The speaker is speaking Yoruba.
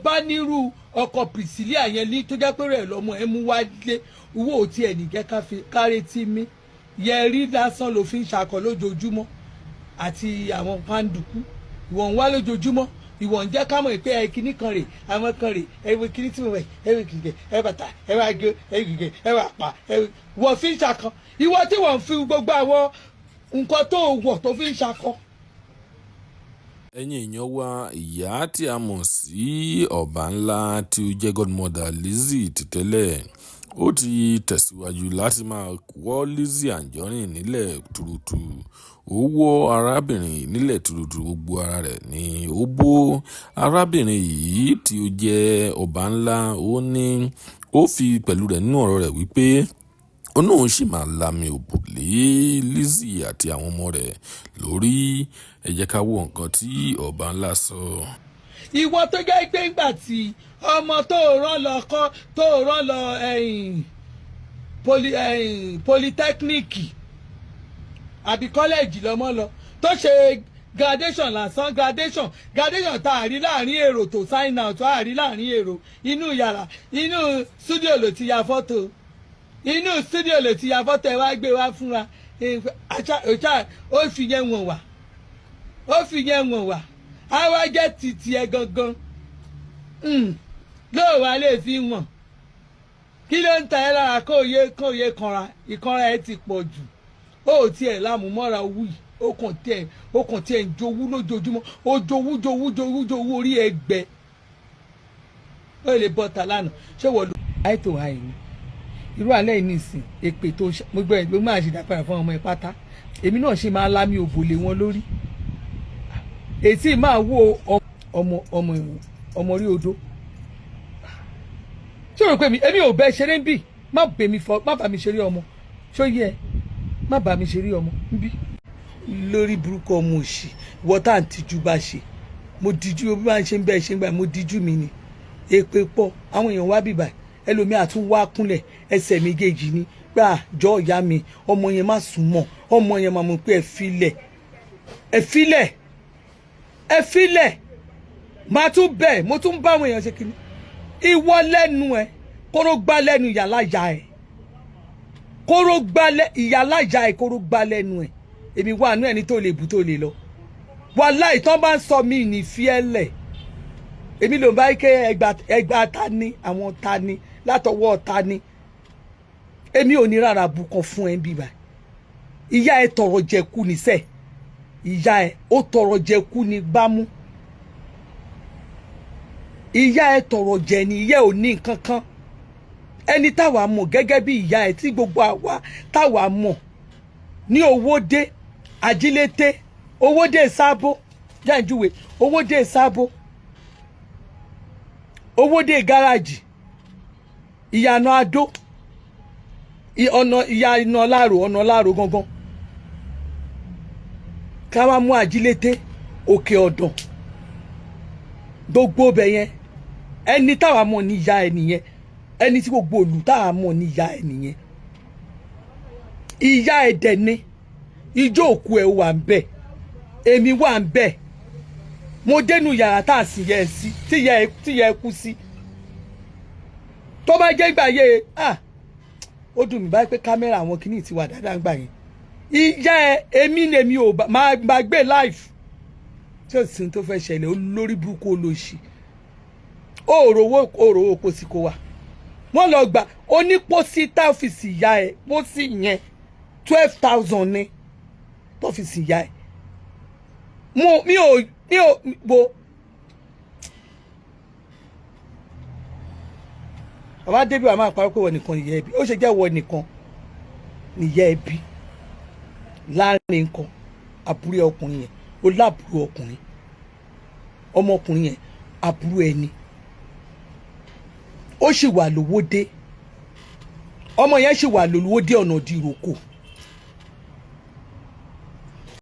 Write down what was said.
bá nírú ọkọ̀ Priscilla yẹn ní tó jẹ́ pé rẹ̀ lọ́mọ ẹ mú wálé owó tí ẹ̀ nìjẹ́ kárí tí mi yẹ rí lásán ló fi ń ṣakọ lójoojúmọ́ àti àwọn pàǹdùkú ìwọ̀n wá lójoojúmọ́ ìwọ̀n jẹ́ ká mọ̀ pé ẹ kíní kan rè àwọn kan rè ẹ wo kíní tí mo wẹ̀ ẹ wo kìkì ẹ bàtà ẹ wá gé ẹ gègé ẹ wá pa ẹ wọ́n fi ń ṣakọ ìwọ tí wọ́n fi gbogbo àwọn nǹkan tó wọ̀ tó fi ń ṣakọ. ẹ̀yin èèyàn wa ìyá tí a mọ̀ sí ọba ńlá tí ó jẹ́ godmother Lizzy ti tẹ́lẹ̀ ó ti tẹ̀síwájú láti máa wọ́ Lizzy Anjorin nílẹ̀ tuurutu ó wọ́ arábìnrin nílẹ̀ tuurutu gbogbo ara rẹ̀ ni ó bó arábìnrin yìí tí ó jẹ́ ọba ńlá ó ní ó fi pẹ̀lú rẹ̀ nínú ọ̀rọ̀ rẹ̀ wípé ó náà sì máa lami òbò lé Lizzy àti àwọn ọmọ rẹ̀ lórí ẹ jẹ́ ká wo nǹkan tí ọba ńlá sọ. ìwọ tó jẹ́ pé ńgbà tí ọmọ tó rán lọ kọ́ tó rán lọ polytechnic àbí kọ́lẹ́ẹ̀jì lọ́mọ lọ tó ṣe graduation lásán graduation tá a rí láàrin èrò tó sign out tó a rí láàrin èrò inú yàrá inú studio ló ti ya fọ́tò inú studio ló ti ya fọ́tò ẹ wá gbé wá fún wa ó fi yẹn wọ̀n wá ó fi yẹn wọ̀n wá á wá jẹ́ títí ẹ gangan lóò wá lè fi wọ̀n kí ló ń ta ẹ lára kó yé kanra ìkanra ẹ ti pọ̀ jù ó tiẹ̀ lámùmọ́ra owó yìí ó kàn tiẹ̀ ń jowú lójoojúmọ́ ó jowú orí ẹ gbẹ ó lè bọ́ta lánàá ṣé wọ́n lò àìtò àìní irú alẹ́ yìí nìsín èpè tó mo gbọ́ ẹ̀ ló máa ṣe dápẹ́rẹ́ fún ọmọ ẹ̀ pátá èmi náà ṣe máa lámì òbòlè wọn lórí ètí máa wo ọmọ orí odó ṣé o rò pé èmi ò bẹ ṣeré ń bì má bá mi ṣeré ọmọ ṣó yẹ má bá mi ṣeré ọmọ ń bí lórí burúkú ọmọ òṣì wọ́tá àǹtíjú bá ṣe mo díjú bí wọ́n ṣe ń bẹ́ẹ̀ ṣe ń gbà mo díjú mi ni èpè pọ̀ àwọn èèyàn wá bìbà ẹlòmíà tún wá kúnlẹ̀ ẹsẹ̀ méjèèjì ni gbà jọ ìyá mi ọmọ yẹn má sùn mọ́ ọmọ yẹn máa mọ̀ pé ẹ filẹ̀ máa tún bẹ̀ mo tún bá àwọn èèyàn ṣe kìíní ìwọ lẹ́nu ẹ kóró gbá lẹ́nu ìyàlájà ẹ kóró gbá lẹ́nu ẹ èmi wà nú ẹni tó lè bù tó lè lọ wàláhì tán bá ń sọ mí ní fiẹ́lẹ̀ èmi ló ń bá ké ẹgbà ta ni àwọn ta ni látọwọ́ ta ni èmi ò ní rárá bùkàn fún ẹ bíbá ìyá ẹ tọrọ jẹkú ní sẹ ìyá ẹ ó tọrọ jẹkú ní bámú ìyá ẹ tọrọ jẹ ni ìyá ò ní nǹkan kan ẹni táwa mọ̀ gẹ́gẹ́ bí ìyá ẹ tí gbogbo àwa táwa mọ̀ ní Owódé Ajílété Owódé Sábó jáǹjúwe Owódé Sábó Owódé gáràjì ìyànà Adó ìyànà Láàrò gangan ká wá mú Ajílété Òkè Ọ̀dàn gbogbo bẹ̀ yẹn ẹni táwa mọ̀ ní ìyá ẹ nìyẹn ẹni tí gbogbo òlù táwa mọ̀ ní ìyá ẹ nìyẹn ìyá ẹ dẹ̀ ni ijó òkú ẹ wà ń bẹ̀ èmi wà ń bẹ̀ mo dénú yàrá tá a sì yẹ ẹ sí tí yẹ ẹ kú sí tó bá jẹ́ ìgbà yẹ ó dùn mí báyìí pé kámẹ́rà àwọn kìíní ti wà dáadáa ń gbà yẹn ìyá ẹ èmi ò máa gbé live tí ó sì ń tó fẹ́ ṣẹlẹ̀ olórí burúkú olóṣì òòrò pósí kó wà wọ́n lọ gbà ó ní pósí tá ọ́fíìsì ìyá ẹ pósí yẹn 12,000 ní tọ́fíìsì ìyá ẹ mi ò bo bàbá débi wà máa parọ́ pé wọ́n nìkan nìyá ẹbí ó ṣe jẹ́ wọ́n nìkan nìyá ẹbí láàrin nǹkan àbúrò ọkùnrin yẹn ó láàbúrò ọkùnrin ọmọkùnrin yẹn àbúrò ẹni ó sì wà lówódé ọmọ yẹn sì wà lówódé ọ̀nà ìdíròkò